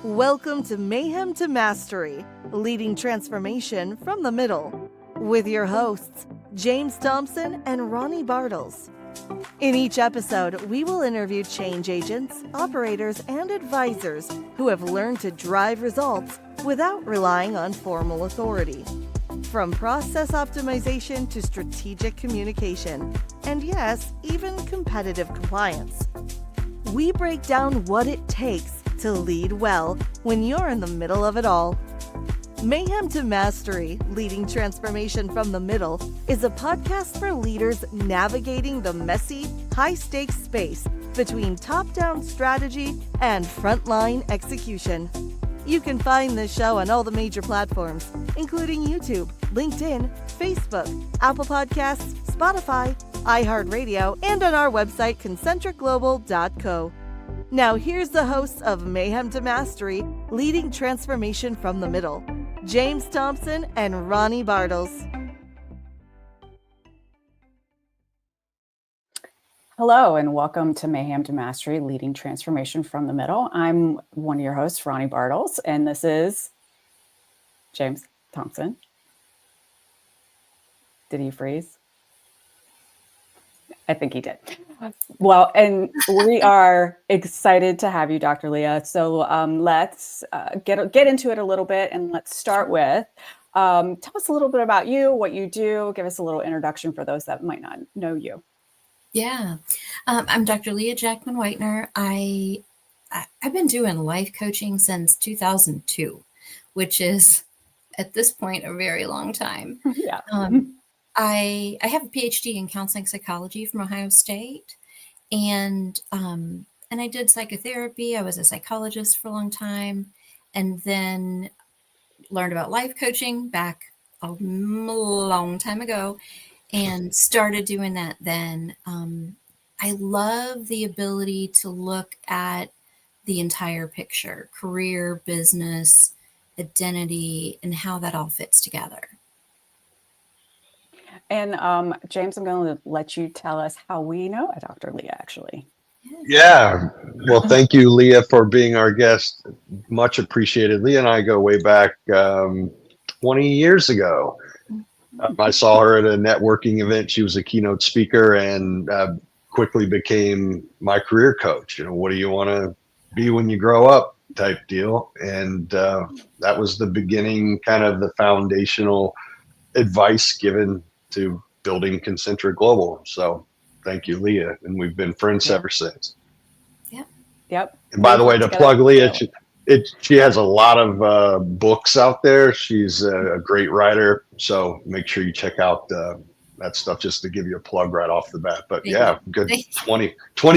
Welcome to Mayhem to Mastery, leading transformation from the middle, with your hosts, James Thompson and Ronii Bartles. In each episode, we will interview change agents, operators, and advisors who have learned to drive results without relying on formal authority. From process optimization to strategic communication, and yes, even competitive compliance. We break down what it takes to lead well when you're in the middle of it all. Mayhem to Mastery, leading transformation from the middle, is a podcast for leaders navigating the messy, high-stakes space between top-down strategy and frontline execution. You can find this show on all the major platforms, including YouTube, LinkedIn, Facebook, Apple Podcasts, Spotify, iHeartRadio, and on our website, concentricglobal.co. Now here's the hosts of Mayhem to Mastery, leading transformation from the middle, James Thompson and Ronii Bartles. Hello, and welcome to Mayhem to Mastery, leading transformation from the middle. I'm one of your hosts, Ronii Bartles, and this is James Thompson. Did he freeze? I think he did. Well, and we are excited to have you, Dr. Leah. So let's get into it a little bit, and let's start with, tell us a little bit about you, what you do, give us a little introduction for those that might not know you. Yeah, I'm Dr. Leah Jackman-Wheitner. I've been doing life coaching since 2002, which is at this point a very long time. Yeah. I have a PhD in counseling psychology from Ohio State, and I did psychotherapy. I was a psychologist for a long time, and then learned about life coaching back a long time ago, and started doing that then. I love the ability to look at the entire picture, career, business, identity, and how that all fits together. And James, I'm going to let you tell us how we know Dr. Leah, actually. Yeah. Well, thank you, Leah, for being our guest. Much appreciated. Leah and I go way back 20 years ago. I saw her at a networking event. She was a keynote speaker and quickly became my career coach. You know, what do you want to be when you grow up type deal. And that was the beginning, kind of the foundational advice given to building Concentric Global. So thank you, Leah. And we've been friends ever since. Yep. And by the way, to plug Leah, she has a lot of books out there. She's a great writer. So make sure you check out that stuff, just to give you a plug right off the bat. But yeah, good 20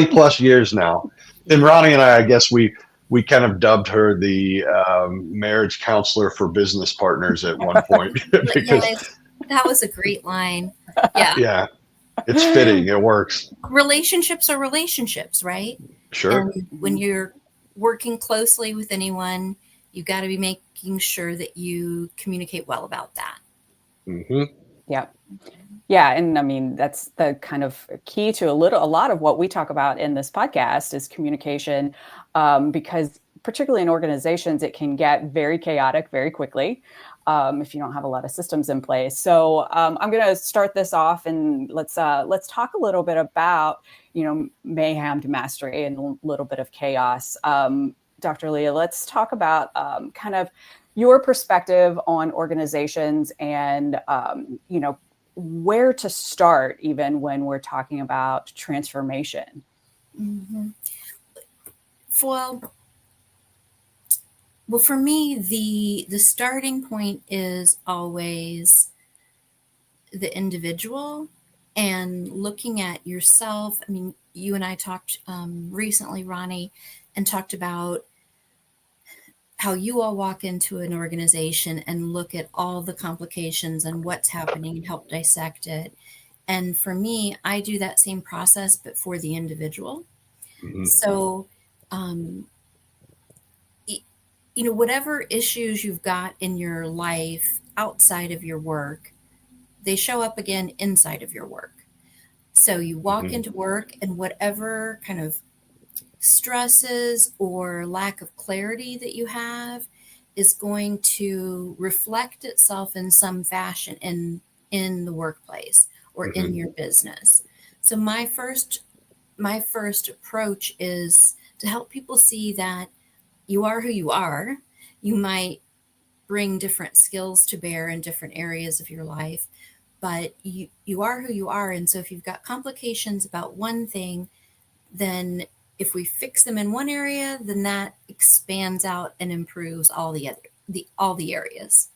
plus years now. And Ronnie and I guess we kind of dubbed her the marriage counselor for business partners at one point. Because that was a great line. Yeah. Yeah. It's fitting. It works. Relationships are relationships, right? Sure. And when you're working closely with anyone, you got to be making sure that you communicate well about that. Mm-hmm. Yep. Yeah. And I mean, that's the kind of key to a lot of what we talk about in this podcast is communication, because particularly in organizations, it can get very chaotic very quickly if you don't have a lot of systems in place. So I'm going to start this off, and let's talk a little bit about, mayhem to mastery and a little bit of chaos. Dr. Leah, let's talk about kind of your perspective on organizations and, where to start even when we're talking about transformation. Mm-hmm. Well, for me, the starting point is always the individual and looking at yourself. I mean, you and I talked recently, Ronnie, and talked about how you all walk into an organization and look at all the complications and what's happening and help dissect it. And for me, I do that same process, but for the individual. Mm-hmm. So, whatever issues you've got in your life outside of your work, they show up again inside of your work. So you walk into work, and whatever kind of stresses or lack of clarity that you have is going to reflect itself in some fashion in the workplace or in your business. So my first approach is to help people see that you are who you are. You might bring different skills to bear in different areas of your life, but you are who you are. And so if you've got complications about one thing, then if we fix them in one area, then that expands out and improves all the areas.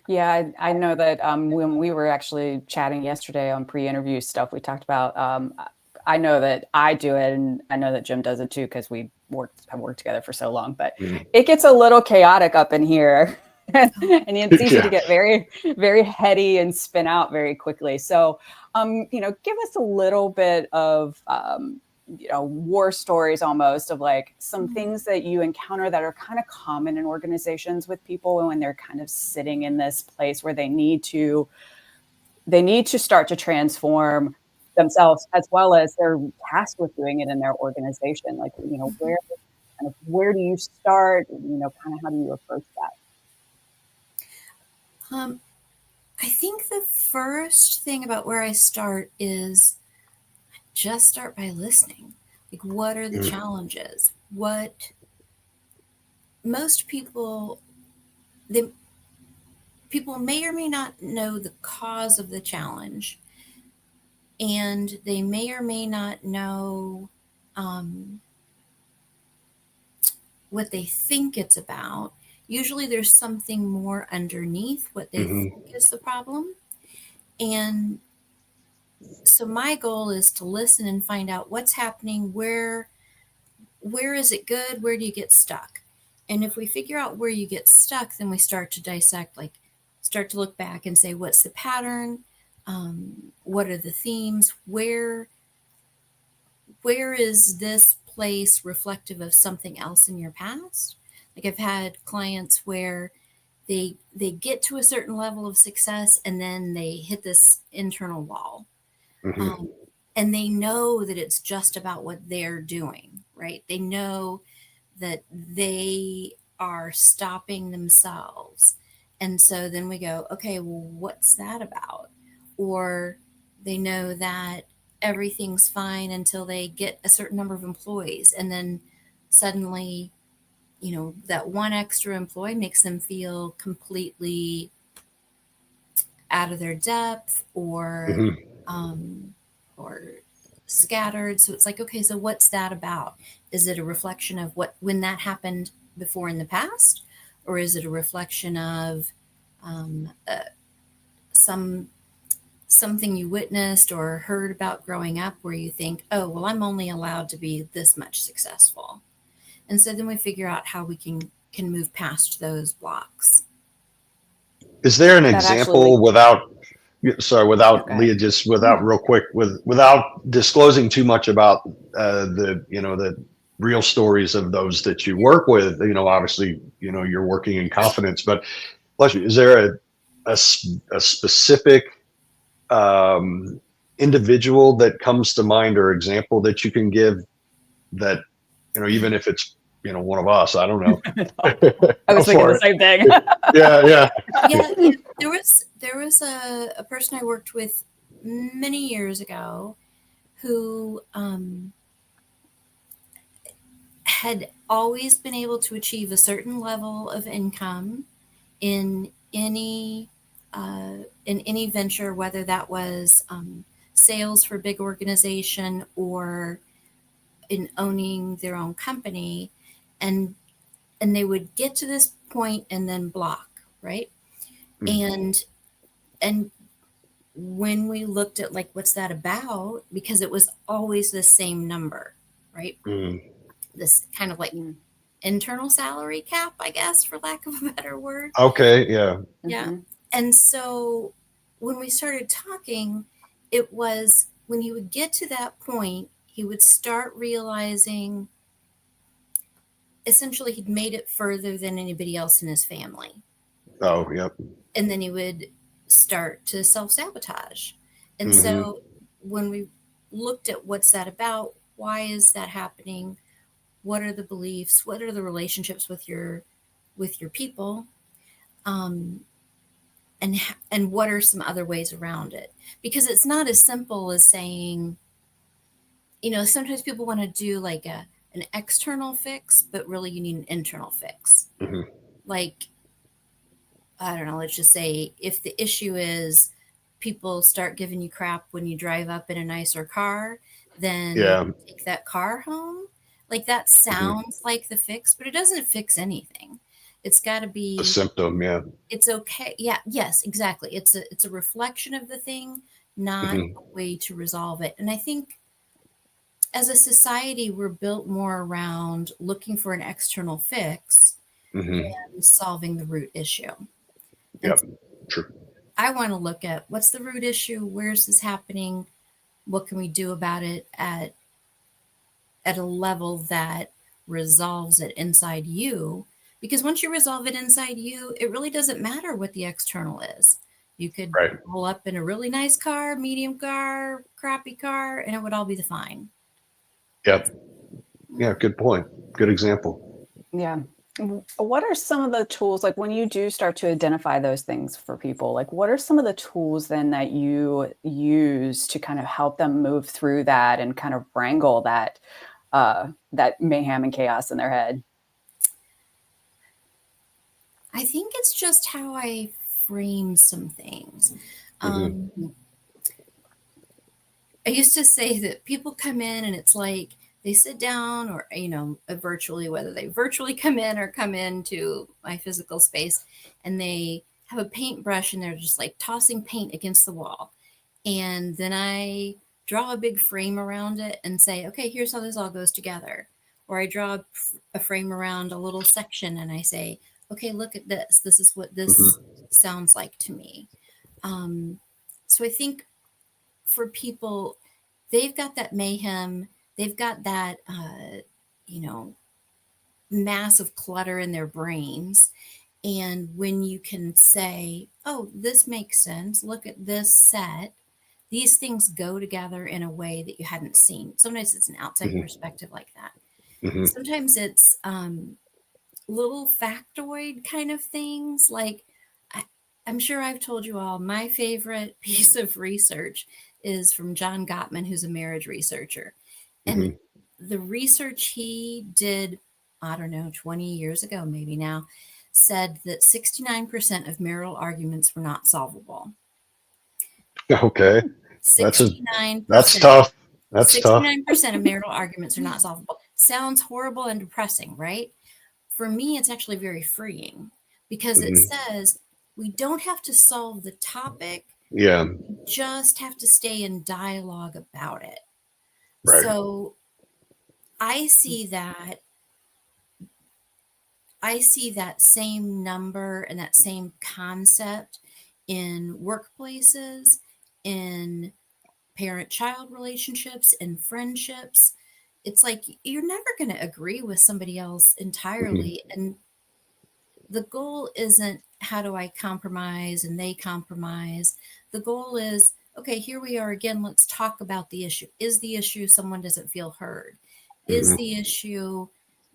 Yeah, I know that when we were actually chatting yesterday on pre-interview stuff, we talked about, I know that I do it, and I know that Jim does it too, because we have worked together for so long, but it gets a little chaotic up in here. And it's easy to get very, very heady and spin out very quickly. So, give us a little bit of, war stories almost of like some things that you encounter that are kind of common in organizations with people when they're kind of sitting in this place where they need to start to transform themselves as well as they're tasked with doing it in their organization. Like, where do you start? Kind of how do you approach that? I think the first thing about where I start is just start by listening. Like, what are the challenges? What most people may or may not know the cause of the challenge, and they may or may not know what they think it's about. Usually there's something more underneath what they think is the problem. And so my goal is to listen and find out what's happening, where is it good, where do you get stuck? And if we figure out where you get stuck, then we start to dissect, like start to look back and say, what's the pattern? What are the themes? Where is this place reflective of something else in your past? Like, I've had clients where they get to a certain level of success and then they hit this internal wall. And they know that it's just about what they're doing, right? They know that they are stopping themselves. And so then we go, okay, well, what's that about? Or they know that everything's fine until they get a certain number of employees. And then suddenly, that one extra employee makes them feel completely out of their depth or scattered. So it's like, okay, so what's that about? Is it a reflection of when that happened before in the past? Or is it a reflection of something you witnessed or heard about growing up where you think, oh, well, I'm only allowed to be this much successful? And so then we figure out how we can move past those blocks. Is there an example without Leah, just real quick, without disclosing too much about the real stories of those that you work with? Obviously, you're working in confidence, but is there a specific individual that comes to mind or example that you can give that, even if it's one of us, I don't know. I was thinking the same thing. Yeah. There was a person I worked with many years ago who had always been able to achieve a certain level of income in any venture, whether that was sales for a big organization or in owning their own company, and they would get to this point and then block, right? And when we looked at like, what's that about? Because it was always the same number, right? This kind of like internal salary cap, I guess, for lack of a better word. Okay. Yeah. Yeah. And so when we started talking, it was when he would get to that point, he would start realizing essentially he'd made it further than anybody else in his family. Oh, yep. And then he would start to self-sabotage. And so when we looked at what's that about, why is that happening? What are the beliefs? What are the relationships with your people? And what are some other ways around it? Because it's not as simple as saying, sometimes people want to do like an external fix, but really you need an internal fix. Mm-hmm. Like, I don't know, let's just say if the issue is people start giving you crap when you drive up in a nicer car, then take that car home. Like that sounds like the fix, but it doesn't fix anything. It's got to be a symptom. Yeah. It's okay. Yeah. Yes, exactly. It's a reflection of the thing, not a way to resolve it. And I think as a society, we're built more around looking for an external fix than solving the root issue. Yep. True. I want to look at what's the root issue, where's this happening, what can we do about it at a level that resolves it inside you. Because once you resolve it inside you, it really doesn't matter what the external is. You could roll up in a really nice car, medium car, crappy car, and it would all be fine. Yep. Yeah, good point. Good example. Yeah. What are some of the tools, like when you do start to identify those things for people, like what are some of the tools then that you use to kind of help them move through that and kind of wrangle that mayhem and chaos in their head? I think it's just how I frame some things. I used to say that people come in and it's like they sit down or, virtually, whether they virtually come in or come into my physical space, and they have a paintbrush and they're just like tossing paint against the wall. And then I draw a big frame around it and say, okay, here's how this all goes together. Or I draw a frame around a little section and I say, okay, look at this. This is what this sounds like to me. So I think for people, they've got that mayhem, they've got that, massive clutter in their brains. And when you can say, oh, this makes sense, look at this set, these things go together in a way that you hadn't seen. Sometimes it's an outside perspective like that. Sometimes it's little factoid kind of things. Like I'm sure I've told you all, my favorite piece of research is from John Gottman, who's a marriage researcher. And the research he did, I don't know, 20 years ago, maybe now, said that 69% of marital arguments were not solvable. Okay. 69%. That's tough. That's 69% of marital arguments are not solvable. Sounds horrible and depressing, right? For me, it's actually very freeing because it says we don't have to solve the topic. Yeah. We just have to stay in dialogue about it. Right. So I see that same number and that same concept in workplaces, in parent-child relationships, in friendships. It's like you're never going to agree with somebody else entirely. And the goal isn't how do I compromise and they compromise. The goal is, okay, here we are again. Let's talk about the issue. Is the issue someone doesn't feel heard? Is the issue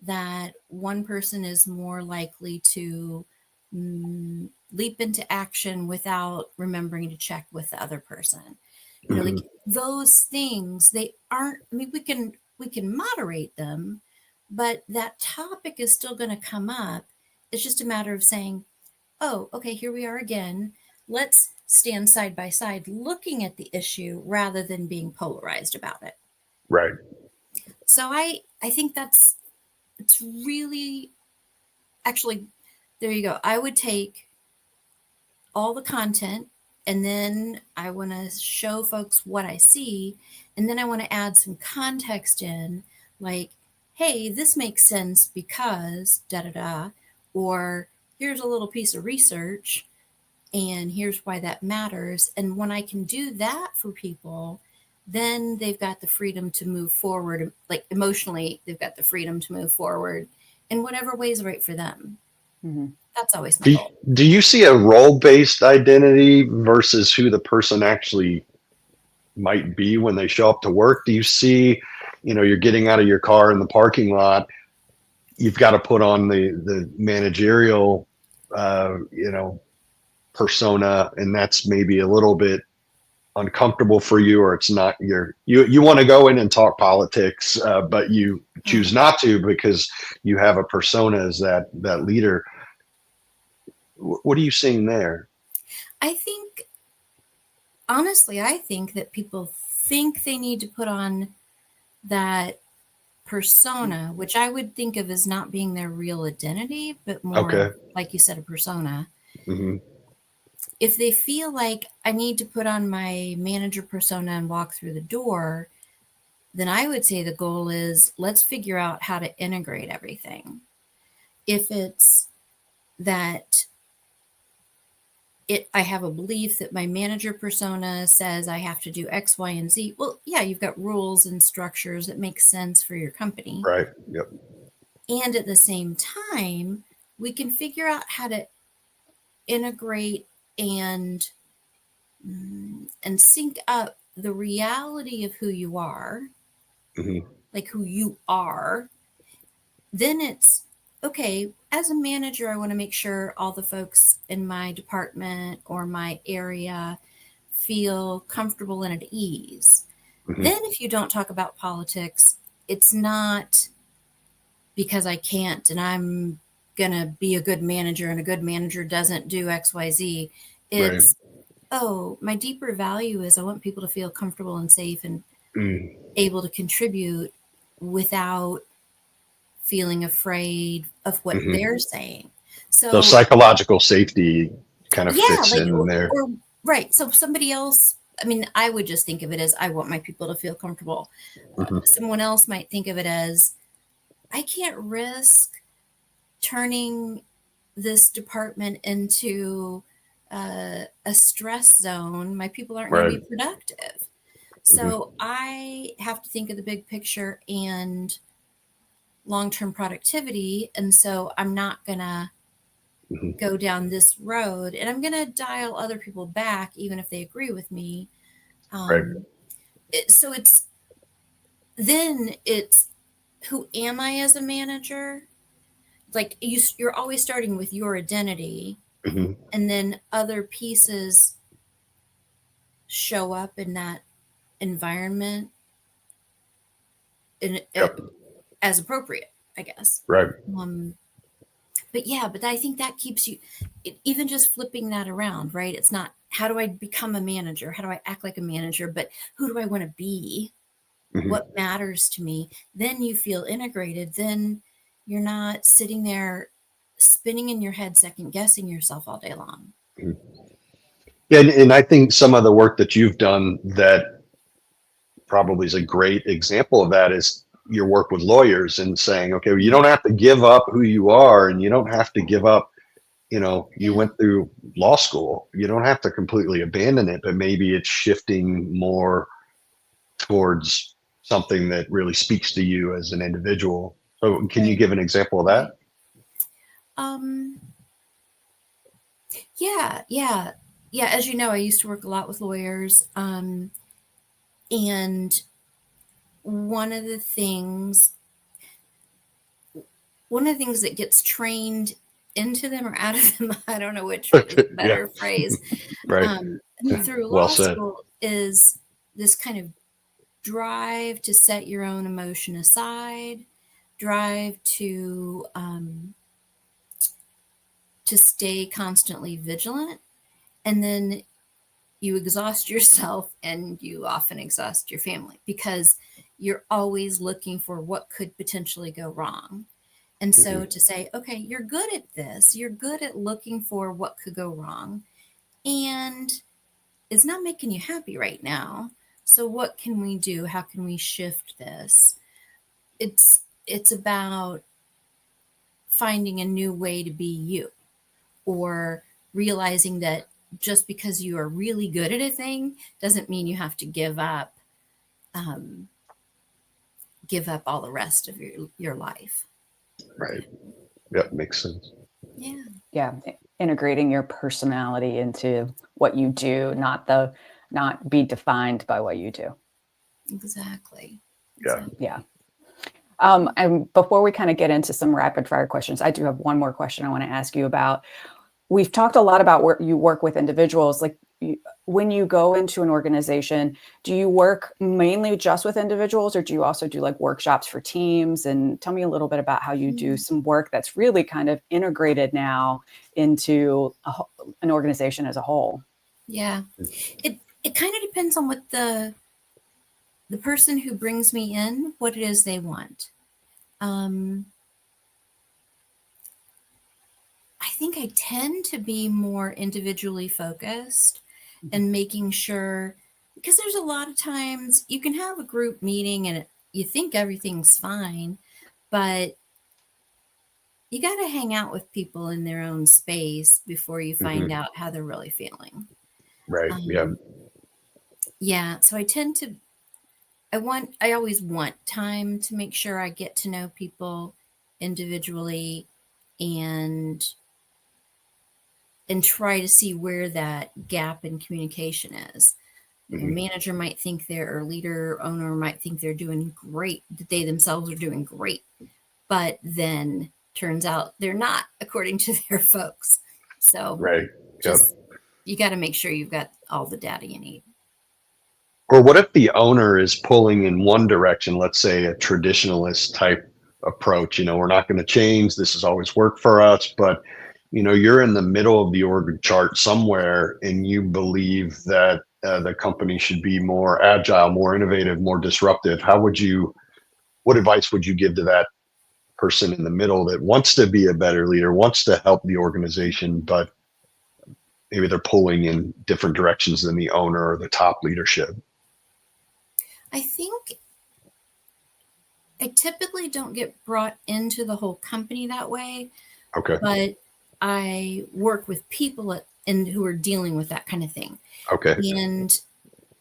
that one person is more likely to leap into action without remembering to check with the other person? Like those things, they aren't, I mean, we can moderate them, but that topic is still going to come up. It's just a matter of saying, oh, okay, here we are again. Let's stand side by side looking at the issue rather than being polarized about it. Right. So I think it's really, actually, there you go. I would take all the content and then I want to show folks what I see. And then I want to add some context in, like, hey, this makes sense because da-da-da, or here's a little piece of research and here's why that matters. And when I can do that for people, then they've got the freedom to move forward. Like emotionally, they've got the freedom to move forward in whatever way is right for them. That's always my goal. Do you see a role-based identity versus who the person actually might be when they show up to work? Do you see you're getting out of your car in the parking lot, you've got to put on the managerial, persona, and that's maybe a little bit uncomfortable for you, or it's not you want to go in and talk politics, but you choose not to because you have a persona as that leader. What are you seeing there? I think, honestly, I think that people think they need to put on that persona, which I would think of as not being their real identity, but more, Okay. like you said, a persona. Mm-hmm. If they feel like I need to put on my manager persona and walk through the door, then I would say the goal is let's figure out how to integrate everything. If it's that I have a belief that my manager persona says I have to do X, Y, and Z. Well, yeah, you've got rules and structures that make sense for your company. Right. Yep. And at the same time, we can figure out how to integrate and sync up the reality of who you are, Mm-hmm. like who you are. Then it's okay, as a manager, I want to make sure all the folks in my department or my area feel comfortable and at ease. Mm-hmm. Then if you don't talk about politics, it's not because I can't and I'm going to be a good manager and a good manager doesn't do XYZ. It's, oh, my deeper value is I want people to feel comfortable and safe and able to contribute without feeling afraid of what they're saying. So psychological safety kind of fits like, in there. Or, right. So somebody else, I mean, I would just think of it as I want my people to feel comfortable. Someone else might think of it as I can't risk turning this department into a stress zone. My people aren't going to be productive. So I have to think of the big picture and long-term productivity. And so I'm not going to go down this road and I'm going to dial other people back, even if they agree with me. So it's who am I as a manager? Like you're always starting with your identity and then other pieces show up in that environment as appropriate, I guess. Right. But I think that keeps you, even just flipping that around, right? It's not how do I become a manager? How do I act like a manager? But who do I want to be? What matters to me? Then you feel integrated. Then you're not sitting there spinning in your head, second guessing yourself all day long. Yeah, and I think some of the work that you've done that probably is a great example of that is your work with lawyers and saying, okay, well, you don't have to give up who you are, and you don't have to give up, you went through law school. You don't have to completely abandon it, but maybe it's shifting more towards something that really speaks to you as an individual. So can you give an example of that? Yeah. As you know, I used to work a lot with lawyers. And one of the things that gets trained into them or out of them, I don't know which is a better phrase, through law school is this kind of drive to set your own emotion aside, drive to stay constantly vigilant, and then you exhaust yourself and you often exhaust your family because you're always looking for what could potentially go wrong. And so to say, okay, you're good at this, you're good at looking for what could go wrong, and it's not making you happy right now. So what can we do? How can we shift this? It's about finding a new way to be you, or realizing that just because you are really good at a thing doesn't mean you have to give up all the rest of your life. Right. Yep. Makes sense. Yeah. Yeah. Integrating your personality into what you do, not be defined by what you do. Exactly. Yeah. Yeah. And before we kind of get into some rapid fire questions, I do have one more question I want to ask you about. We've talked a lot about where you work with individuals. Like when you go into an organization, do you work mainly just with individuals, or do you also do like workshops for teams? And tell me a little bit about how you do some work that's really kind of integrated now into an organization as a whole. Yeah, it kind of depends on what the person who brings me in, what it is they want. I think I tend to be more individually focused and making sure, because there's a lot of times you can have a group meeting and you think everything's fine, but you got to hang out with people in their own space before you find out how they're really feeling. Right. Yeah. Yeah. So I always want time to make sure I get to know people individually and try to see where that gap in communication is. A manager might think or leader, owner might think they're doing great, that they themselves are doing great, but then turns out they're not, according to their folks. So Right. just, you got to make sure you've got all the data you need. Or what if the owner is pulling in one direction, let's say a traditionalist type approach, we're not going to change. This has always worked for us, but you're in the middle of the org chart somewhere and you believe that the company should be more agile, more innovative, more disruptive. What advice would you give to that person in the middle that wants to be a better leader, wants to help the organization, but maybe they're pulling in different directions than the owner or the top leadership? I think I typically don't get brought into the whole company that way. Okay. But I work with people who are dealing with that kind of thing. Okay. And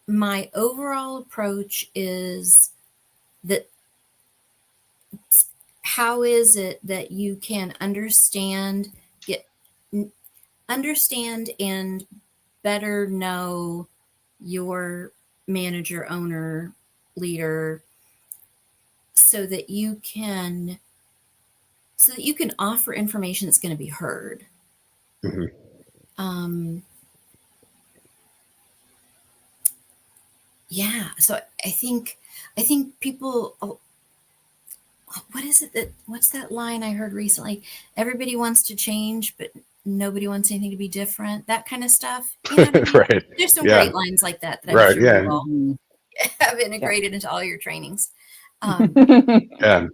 my overall approach is that how is it that you can understand and better know your manager, owner, leader, so that you can offer information that's going to be heard. Yeah. So I think people, what's that line I heard recently? Everybody wants to change, but nobody wants anything to be different. That kind of stuff. You know what I mean? Right. There's some great lines like that I'm Right. sure Yeah. you all have integrated into all your trainings. Yeah.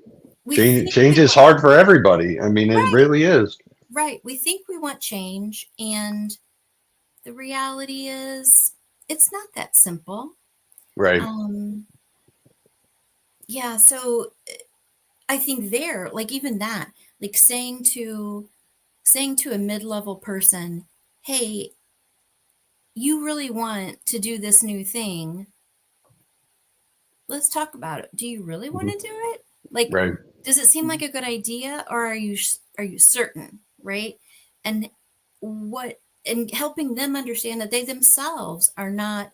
Change is hard for everybody. I mean, it really is. Right. We think we want change, and the reality is it's not that simple. Right. Yeah. So I think even that, like saying to a mid-level person, hey, you really want to do this new thing. Let's talk about it. Do you really want to do it? Like, right. Does it seem like a good idea, or are you certain? Right. And helping them understand that they themselves are not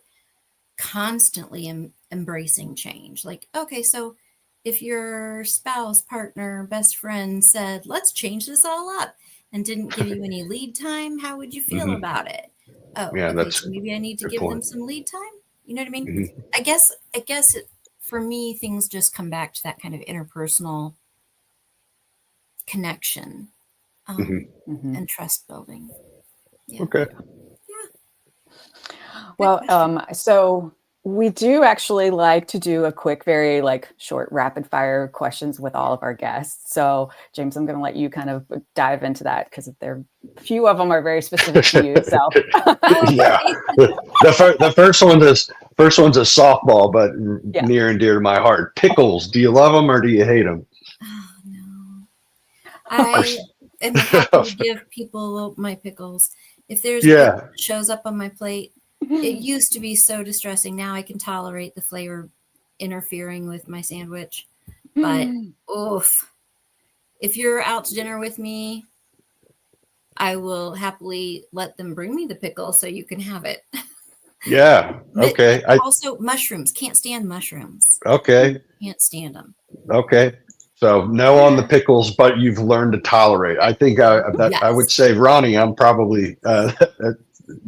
constantly embracing change. Like, okay, so if your spouse, partner, best friend said, let's change this all up, and didn't give you any lead time, how would you feel about it? Oh, yeah, okay, that's so maybe I need to give them some lead time. You know what I mean? I guess for me, things just come back to that kind of interpersonal connection and trust building. Yeah. Okay. Well, so we do actually like to do a quick, very short rapid fire questions with all of our guests. So James, I'm going to let you kind of dive into that because a few of them are very specific to you. So yeah, the first one's a softball, but near and dear to my heart. Pickles. Do you love them or do you hate them? Oh, no. I am happy to give people my pickles. If there's a pickle that shows up on my plate, it used to be so distressing. Now I can tolerate the flavor interfering with my sandwich. But oof, if you're out to dinner with me, I will happily let them bring me the pickle so you can have it. Yeah. Okay. Also, mushrooms. Can't stand mushrooms. Okay. Can't stand them. Okay. So no on the pickles, but you've learned to tolerate. I think I would Yes. say, Ronnie, I'm probably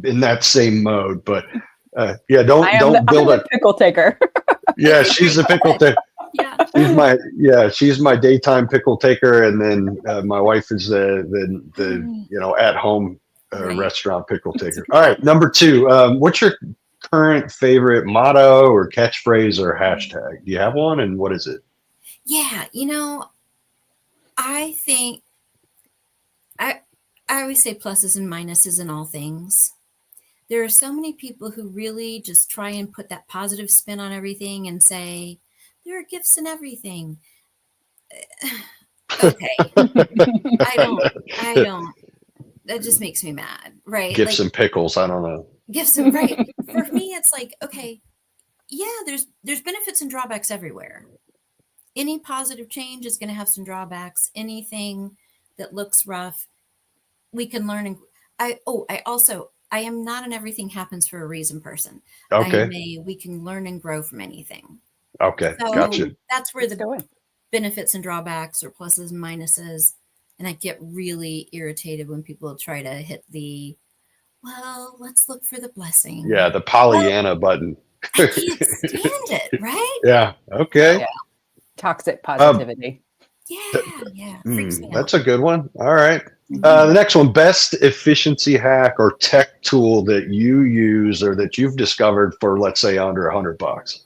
in that same mode, but yeah, don't I'm build the pickle taker. Yeah, she's the pickle taker. Yeah. She's my daytime pickle taker, and then my wife is the at home Right. restaurant pickle taker. All right, number 2. What's your current favorite motto or catchphrase or hashtag? Do you have one, and what is it? Yeah, I think I always say pluses and minuses in all things. There are so many people who really just try and put that positive spin on everything and say there are gifts in everything. Okay. I don't. That just makes me mad, right? Gifts and pickles. I don't know. Gifts and right. For me, it's like, okay, yeah, there's benefits and drawbacks everywhere. Any positive change is going to have some drawbacks. Anything that looks rough, we can learn. And I am not an everything happens for a reason person. Okay. I am we can learn and grow from anything. Okay. So Gotcha. that's where the benefits and drawbacks or pluses and minuses. And I get really irritated when people try to hit let's look for the blessing. Yeah, the Pollyanna button. I can't stand it, right? Yeah. Okay. Yeah. Toxic positivity. Yeah. Freaks me out. That's a good one. All right. The next one, best efficiency hack or tech tool that you use or that you've discovered for, let's say, under $100.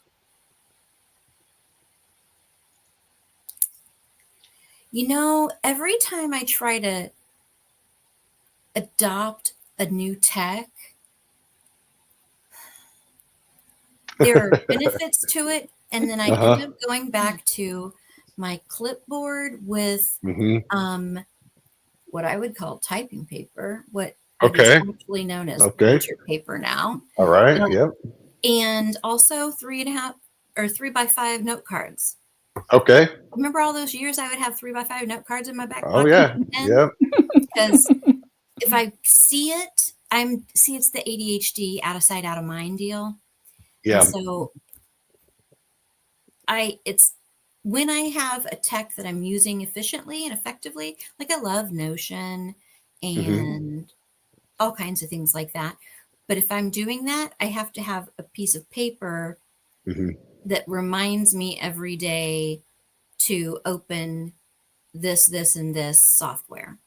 Every time I try to adopt a new tech, there are benefits to it. And then I end up going back to my clipboard with what I would call typing paper, what is actually known as picture paper now. All right. Yep. And also 3.5 or 3x5 note cards. Okay. Remember all those years I would have 3x5 note cards in my back pocket? Oh yeah. Yep. Because if I see it, it's the ADHD out of sight, out of mind deal. Yeah. And so it's when I have a tech that I'm using efficiently and effectively, like I love Notion and all kinds of things like that. But if I'm doing that, I have to have a piece of paper that reminds me every day to open this, and this software.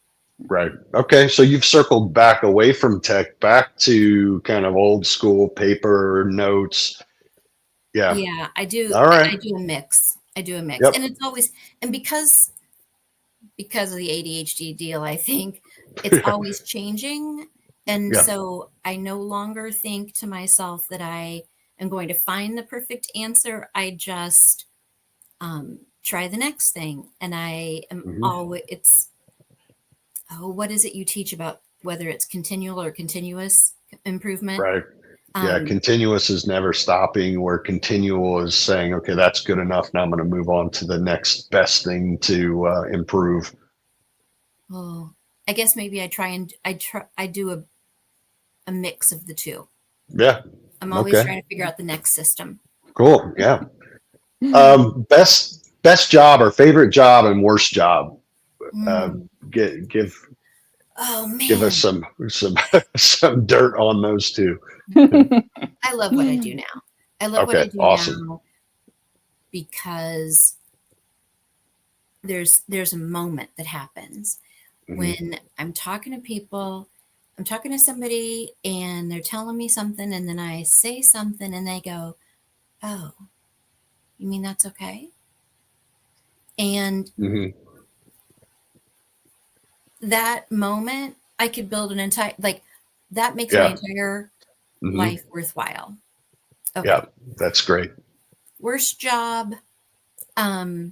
Right. Okay. So you've circled back away from tech, back to kind of old school paper notes. Yeah. Yeah, I do. All right. I do a mix. Yep. And it's always, and because of the ADHD deal, I think it's always changing. And so I no longer think to myself that I am going to find the perfect answer. I just try the next thing. And I am always, what is it you teach about whether it's continual or continuous improvement? Right. Yeah. Continuous is never stopping, where continual is saying, okay, that's good enough. Now I'm going to move on to the next best thing to improve. Oh, I guess maybe I do a mix of the two. Yeah. I'm always trying to figure out the next system. Cool. Yeah. Best job or favorite job and worst job. Give us some dirt on those two. I love what I do now. I love what I do now because there's a moment that happens when I'm talking to people. I'm talking to somebody and they're telling me something, and then I say something and they go, "Oh, you mean that's okay?" And that moment, I could build an entire, that makes my entire life worthwhile. Okay. Yeah, that's great. Worst job. I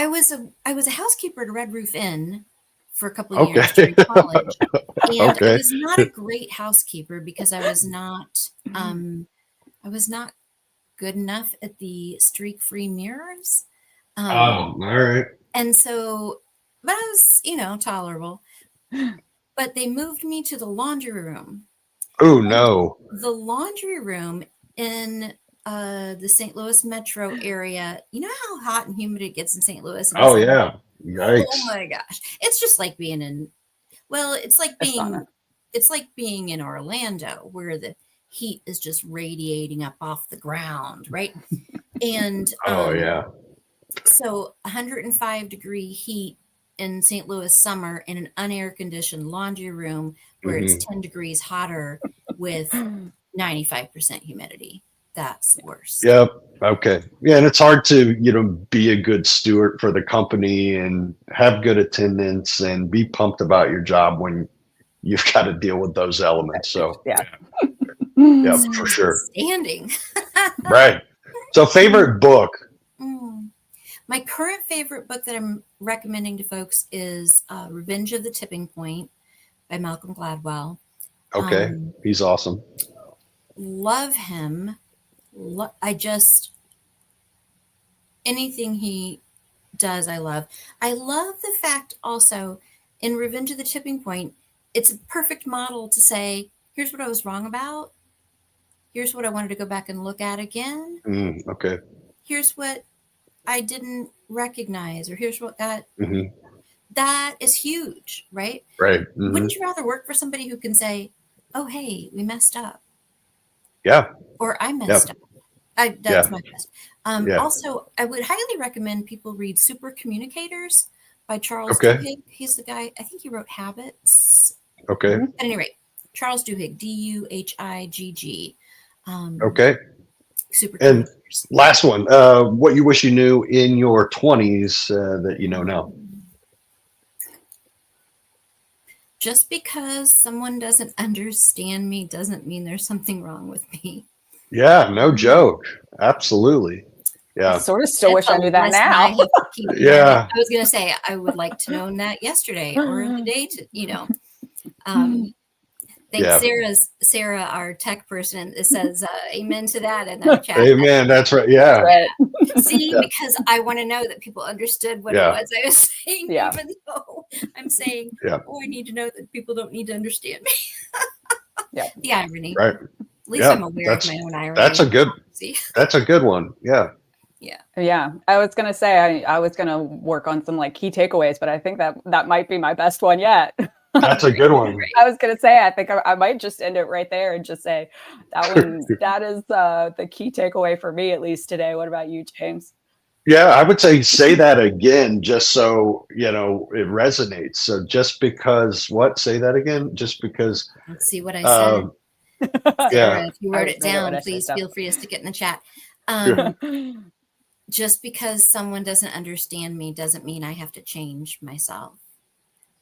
was a housekeeper at a Red Roof Inn for a couple of years during college, and I was not a great housekeeper because I was not good enough at the streak-free mirrors. All right. And so, but I was, tolerable. But But they moved me to the laundry room. Oh, no. The laundry room in the St. Louis metro area, you know how hot and humid it gets in St. Louis? Oh, yeah. Yikes. Oh my gosh. It's just like being in, well, it's like being in Orlando where the heat is just radiating up off the ground, right? And Oh, yeah. so 105-degree heat in St. Louis summer in an unair conditioned laundry room where it's 10 degrees hotter with 95% humidity. That's the worst. Yep. Okay. Yeah. And it's hard to, be a good steward for the company and have good attendance and be pumped about your job when you've got to deal with those elements. So, Yeah. yeah, for sure. Standing. Right. So, favorite book? My current favorite book that I'm recommending to folks is Revenge of the Tipping Point by Malcolm Gladwell. Okay. He's awesome. Love him. Anything he does, I love. I love the fact also in Revenge of the Tipping Point, it's a perfect model to say, here's what I was wrong about. Here's what I wanted to go back and look at again. Okay. Here's what I didn't recognize, or here's what that is huge, right? Right. Wouldn't you rather work for somebody who can say, oh, hey, we messed up? Yeah. Or I messed up. That's my best. Yeah. Also, I would highly recommend people read Super Communicators by Charles Okay. Duhigg. He's the guy, I think he wrote Habits. Okay. At any rate, Charles Duhigg, Duhigg. Okay. Super And Communicators. last one, what you wish you knew in your 20s that you know now? Just because someone doesn't understand me doesn't mean there's something wrong with me. Yeah, no joke. Absolutely. Yeah. I sort of still wish I knew that now. Yeah. I was going to say, I would like to know that yesterday or the day Sarah, our tech person, says amen to that in the chat. Amen. That's right. Yeah. That's right. See, because I want to know that people understood what it was I was saying, even though I'm saying, I need to know that people don't need to understand me. The irony. Right. At least I'm aware of my own irony. That's a good one. Yeah. Yeah. I was going to say, I was going to work on some key takeaways, but I think that might be my best one yet. That's a good one. I was going to say, I think I might just end it right there and just say that one, that is the key takeaway for me, at least today. What about you, James? Yeah, I would say that again, just so, it resonates. So just because say that again, just because. Let's see what I said. Sarah, if you wrote it down, please feel free to stick it in the chat. Just because someone doesn't understand me doesn't mean I have to change myself.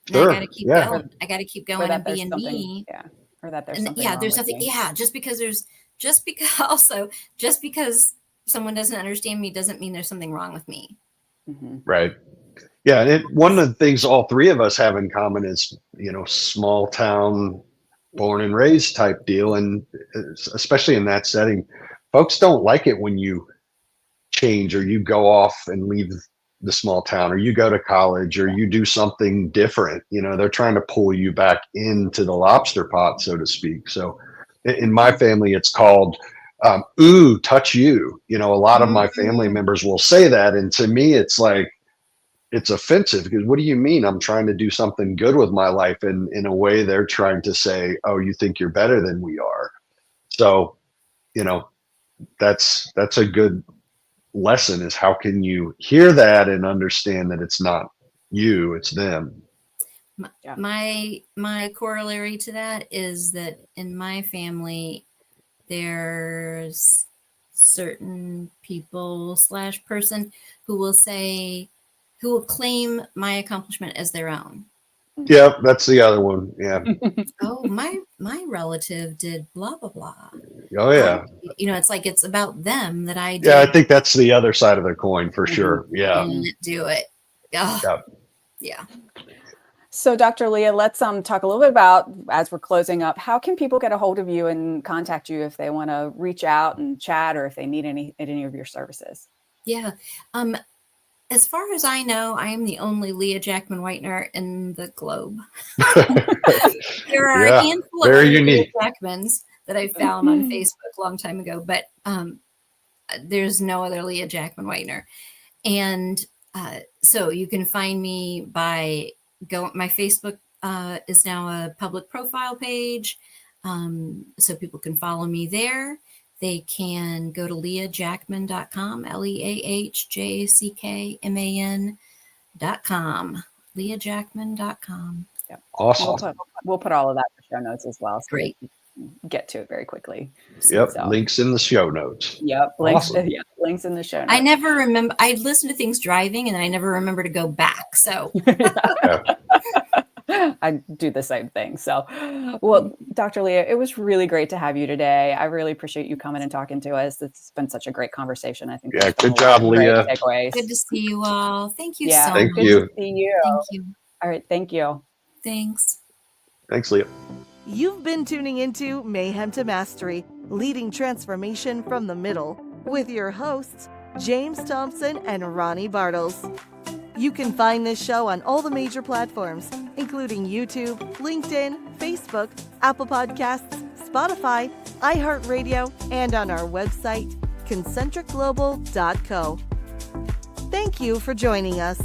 Sure. I got to keep going. I got to keep going and being me. Yeah. Or that there's something. There's something. Yeah. Just because someone doesn't understand me doesn't mean there's something wrong with me. Right. Yeah. And one of the things all three of us have in common is, small town, born and raised type deal. And especially in that setting, folks don't like it when you change or you go off and leave the small town, or you go to college, or you do something different. They're trying to pull you back into the lobster pot, so to speak. So in my family, it's called ooh, touch you. A lot of my family members will say that, and to me it's it's offensive, because what do you mean? I'm trying to do something good with my life, and in a way they're trying to say, oh, you think you're better than we are. So that's a good lesson, is how can you hear that and understand that it's not you, it's them. My corollary to that is that in my family there's certain people / person who will claim my accomplishment as their own. Yeah, that's the other one. Yeah. Oh, my relative did blah blah blah. Oh yeah. It's like it's about them that I did. Yeah, I think that's the other side of the coin for sure. Yeah. Do it. Oh, yeah. So, Dr. Leah, let's talk a little bit about, as we're closing up, how can people get a hold of you and contact you if they want to reach out and chat, or if they need any of your services? Yeah. As far as I know, I am the only Leah Jackman-Wheitner in the globe. There are a handful of very other unique. Leah Jackmans that I found on Facebook a long time ago, but there's no other Leah Jackman-Wheitner. And so you can find me by my Facebook is now a public profile page. So people can follow me there. They can go to leahjackman.com, leahjackman.com, leahjackman.com. Yep. Awesome. We'll put all of that in the show notes as well. So Great. you can get to it very quickly. Yep. So, Links in the show notes. Yep. Links, Awesome. yeah, links in the show notes. I never remember. I listen to things driving, and then I never remember to go back. So I do the same thing. So, well, Dr. Leah, it was really great to have you today. I really appreciate you coming and talking to us. It's been such a great conversation. I think. Yeah, good job, Leah. Takeaways. good to see you all. Thank you Yeah, so thank much. you. Good to see you. Thank you. All right. Thank you. Thanks. Thanks, Leah. You've been tuning into Mayhem to Mastery, leading transformation from the middle, with your hosts, James Thompson and Ronii Bartles. You can find this show on all the major platforms, including YouTube, LinkedIn, Facebook, Apple Podcasts, Spotify, iHeartRadio, and on our website, concentricglobal.co. Thank you for joining us.